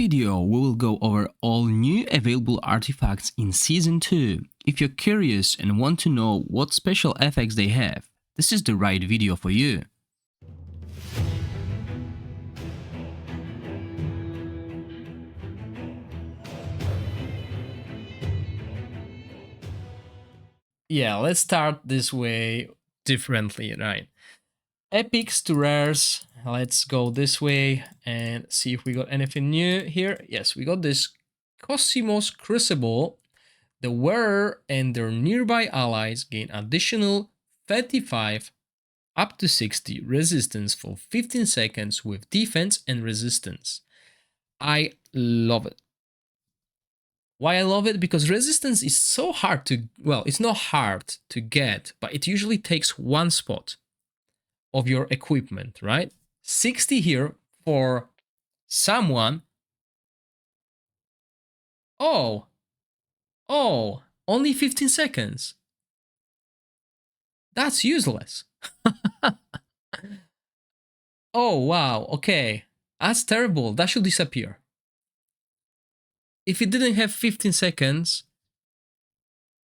video, we will go over all new available artifacts in Season 2. If you're curious and want to know what special effects they have, this is the right video for you. Yeah, let's start this way differently, right? Epics to rares. Let's go this way and see if we got anything new here. Yes, we got this Cosmos Crucible. The wearer and their nearby allies gain additional 35 up to 60 resistance for 15 seconds with defense and resistance. I love it. Why I love it? Because resistance is so hard to, well, it's not hard to get, but it usually takes one spot of your equipment, right? 60 here for someone. Oh, only 15 seconds. That's useless. Oh, wow, okay. That's terrible. That should disappear. If it didn't have 15 seconds,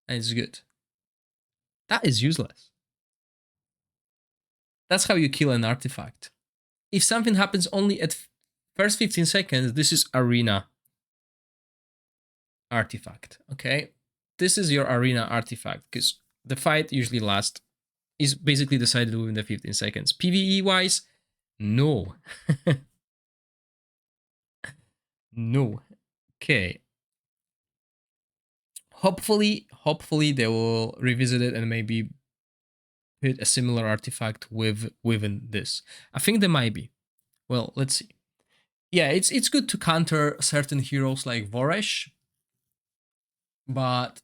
it's good. That is useless. That's how you kill an artifact. If something happens only at first 15 seconds, this is arena artifact, okay? This is your arena artifact, because the fight usually is basically decided within the 15 seconds. PvE-wise, no. No. Okay. Hopefully they will revisit it and maybe put a similar artifact within this. I think there might be. Well, let's see. Yeah, it's good to counter certain heroes like Gorax, but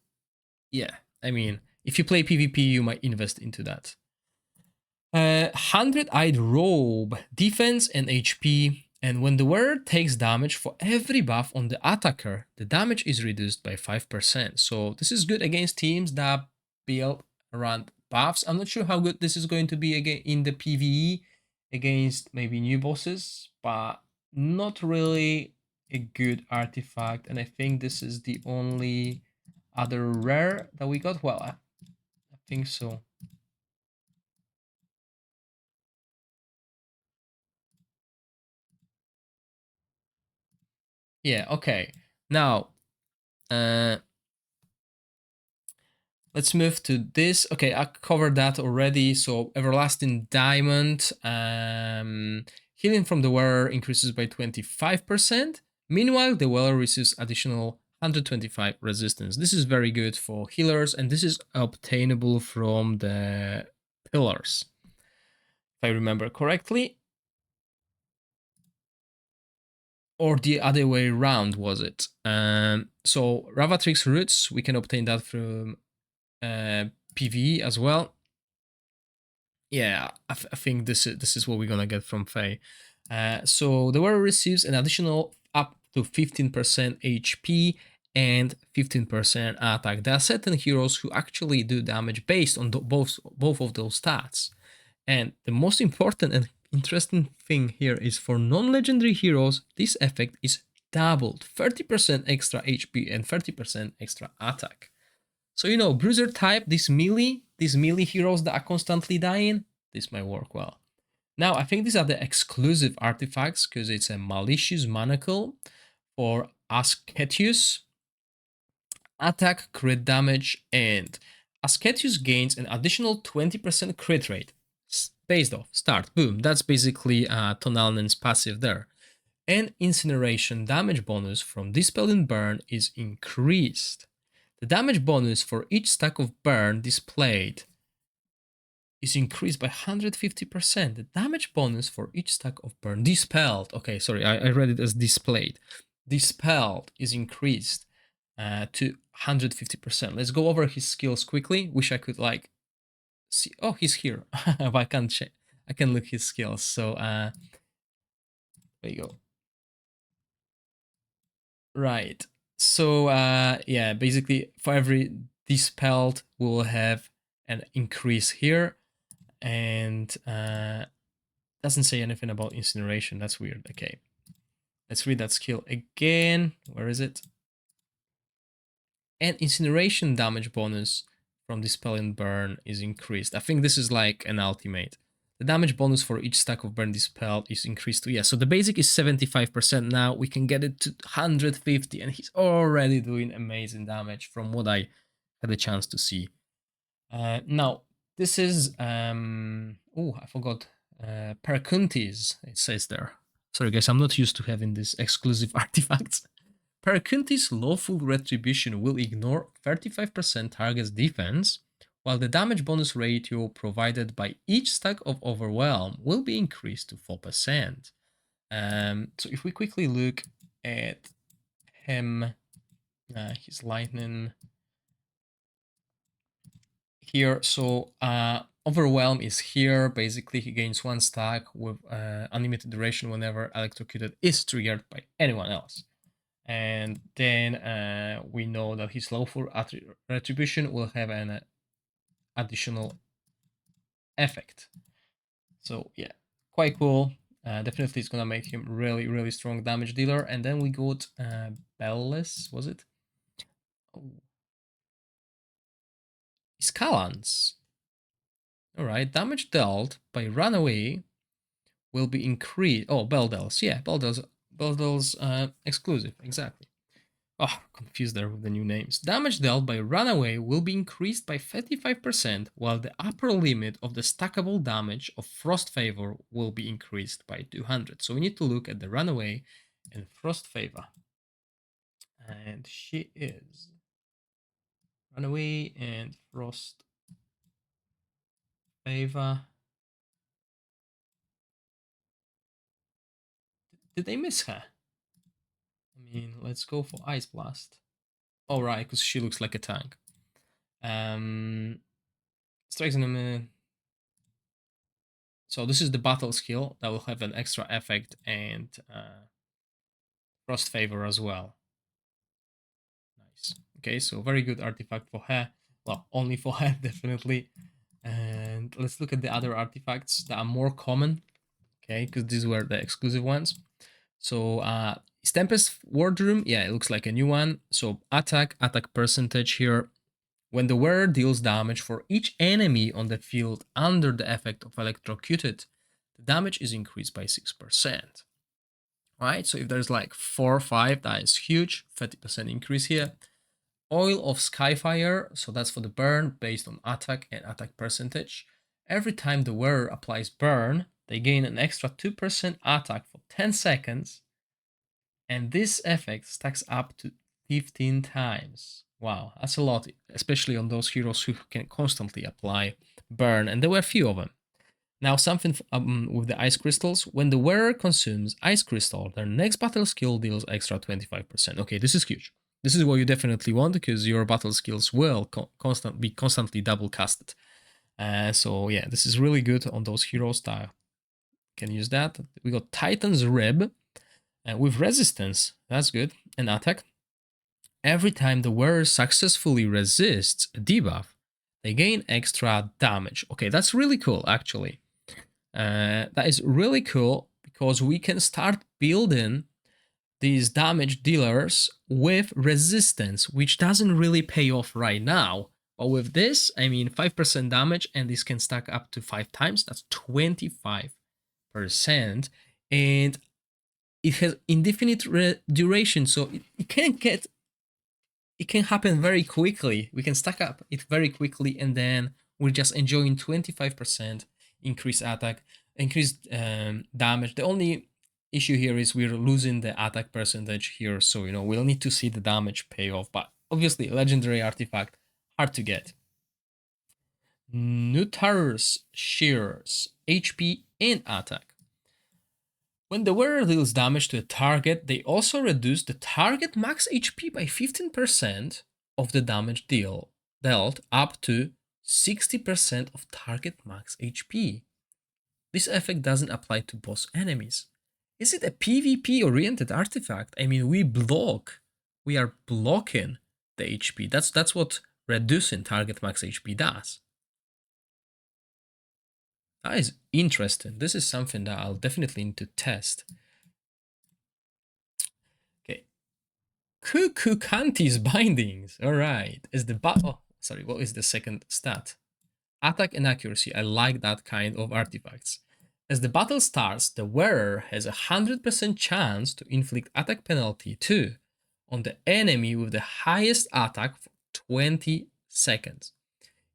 yeah, I mean, if you play PvP, you might invest into that. 100-eyed robe, defense and HP. And when the wearer takes damage for every buff on the attacker, the damage is reduced by 5%. So this is good against teams that build around buffs. I'm not sure how good this is going to be again in the PvE against maybe new bosses, but not really a good artifact. And I think this is the only other rare that we got. Well, I think so. Yeah, okay. Now, let's move to this. Okay, I covered that already. So Everlasting Diamond, healing from the wearer increases by 25%. Meanwhile, the wearer receives additional 125 resistance. This is very good for healers, and this is obtainable from the pillars, if I remember correctly. Or the other way around, was it? So Ravatrix roots, we can obtain that from PvE as well. Yeah, I think this is what we're gonna get from Faye. So the wearer receives an additional up to 15% HP and 15% attack. There are certain heroes who actually do damage based on both of those stats. And the most important and interesting thing here is for non-legendary heroes, this effect is doubled. 30% extra HP and 30% extra attack. So, you know, bruiser type, these melee heroes that are constantly dying, this might work well. Now, I think these are the exclusive artifacts because it's a malicious manacle for Ascetius. Attack, crit damage, and Ascetius gains an additional 20% crit rate. Based off, start, boom. That's basically Tonalnen's passive there. And incineration damage bonus from Dispel and Burn is increased. The damage bonus for each stack of burn displayed is increased by 150%. The damage bonus for each stack of burn dispelled, okay, sorry, I read it as displayed. Dispelled is increased to 150%. Let's go over his skills quickly. Wish I could like see. Oh, he's here. But I can't check. I can look his skills. So there you go. Right. So yeah, basically for every dispelled, we'll have an increase here, and doesn't say anything about incineration. That's weird. Okay. Let's read that skill again. Where is it? And incineration damage bonus from Dispel and Burn is increased. I think this is like an ultimate. The damage bonus for each stack of Burn Dispel is increased to, yeah, so the basic is 75% now. We can get it to 150, and he's already doing amazing damage from what I had a chance to see. Now, this is, oh, I forgot, Percuntis, it says there. Sorry guys, I'm not used to having these exclusive artifacts. Percuntis Lawful Retribution will ignore 35% target's defense, while the damage bonus ratio provided by each stack of Overwhelm will be increased to 4%. So if we quickly look at him, his lightning here, so Overwhelm is here. Basically, he gains 1 stack with unlimited duration whenever electrocuted is triggered by anyone else. And then we know that his lawful retribution will have an additional effect. So yeah, quite cool. Definitely it's gonna make him really, really strong damage dealer. And then we got Bellis, was it? Oh. Scalans. Alright, damage dealt by runaway will be increased. Oh, Beldels. Yeah, Beldels exclusive, exactly. Oh, confused there with the new names. Damage dealt by runaway will be increased by 35%, while the upper limit of the stackable damage of Frost Favor will be increased by 200. So we need to look at the runaway and Frost Favor. And she is runaway and Frost Favor. Did they miss her? I mean, let's go for Ice Blast. Oh, right, because she looks like a tank. Strikes in a minute. So this is the battle skill that will have an extra effect and Frost Favor as well. Nice. Okay, so very good artifact for her. Well, only for her, definitely. And let's look at the other artifacts that are more common. Okay, because these were the exclusive ones. So Tempest Wardroom, yeah, it looks like a new one. So attack percentage here. When the wearer deals damage for each enemy on the field under the effect of electrocuted, the damage is increased by 6%. Right, so if there's like 4 or 5, that is huge, 30% increase here. Oil of Skyfire, so that's for the burn based on attack and attack percentage. Every time the wearer applies burn, they gain an extra 2% attack for 10 seconds, and this effect stacks up to 15 times. Wow, that's a lot, especially on those heroes who can constantly apply burn, and there were a few of them. Now, something with the ice crystals. When the wearer consumes ice crystal, their next battle skill deals extra 25%. Okay, this is huge. This is what you definitely want because your battle skills will be constantly double casted. So yeah, this is really good on those heroes that can use that. We got Titan's Rib with resistance. That's good. And attack. Every time the wearer successfully resists a debuff, they gain extra damage. Okay, that's really cool, actually. That is really cool because we can start building these damage dealers with resistance, which doesn't really pay off right now. But with this, I mean 5% damage, and this can stack up to 5 times. That's 25%. And it has indefinite duration, so it can happen very quickly. We can stack up it very quickly, and then we're just enjoying 25% increased attack, increased damage. The only issue here is we're losing the attack percentage here, so we'll need to see the damage pay off. But obviously, legendary artifact, hard to get. Nutarus Shears, HP and attack. When the wearer deals damage to a target, they also reduce the target max HP by 15% of the damage dealt up to 60% of target max HP. This effect doesn't apply to boss enemies. Is it a PvP oriented artifact? I mean, we are blocking the HP. That's what reducing target max HP does. That is interesting. This is something that I'll definitely need to test. Kukukanti's bindings. All right. Is the oh, sorry. What is the second stat? Attack and accuracy. I like that kind of artifacts. As the battle starts, the wearer has a 100% chance to inflict attack penalty 2 on the enemy with the highest attack for 20 seconds.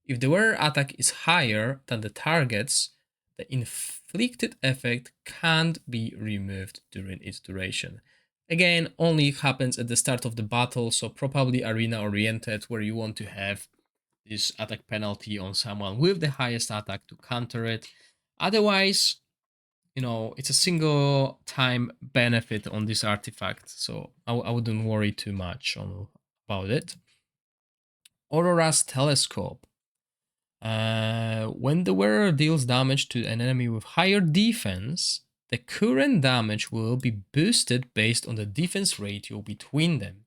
If the wearer attack is higher than the target's, the inflicted effect can't be removed during its duration. Again, only happens at the start of the battle, so probably arena oriented, where you want to have this attack penalty on someone with the highest attack to counter it. Otherwise, it's a single time benefit on this artifact, so I wouldn't worry too much about it. Aurora's Telescope. When the wearer deals damage to an enemy with higher defense, the current damage will be boosted based on the defense ratio between them.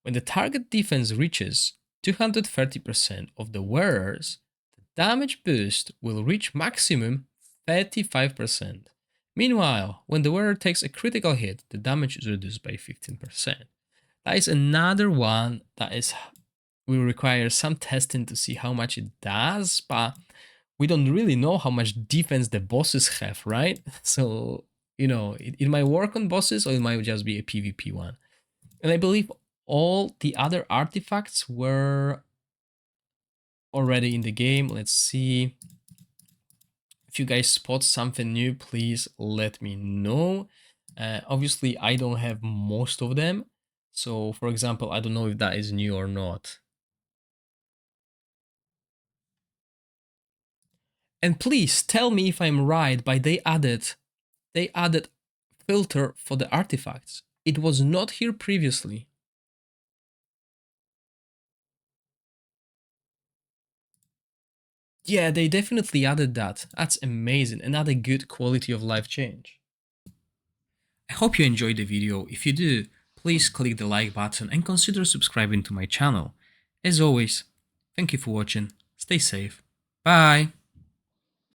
When the target defense reaches 230% of the wearer's, the damage boost will reach maximum 35%. Meanwhile, when the wearer takes a critical hit, the damage is reduced by 15%. That is another one that will require some testing to see how much it does, but we don't really know how much defense the bosses have, right? So, it might work on bosses or it might just be a PvP one. And I believe all the other artifacts were already in the game. Let's see. If you guys spot something new, please let me know. Obviously, I don't have most of them. So, for example, I don't know if that is new or not. And please tell me if I'm right, but they added filter for the artifacts. It was not here previously. Yeah, they definitely added that. That's amazing. Another good quality of life change. I hope you enjoyed the video. If you do, please click the like button and consider subscribing to my channel. As always, thank you for watching. Stay safe. Bye.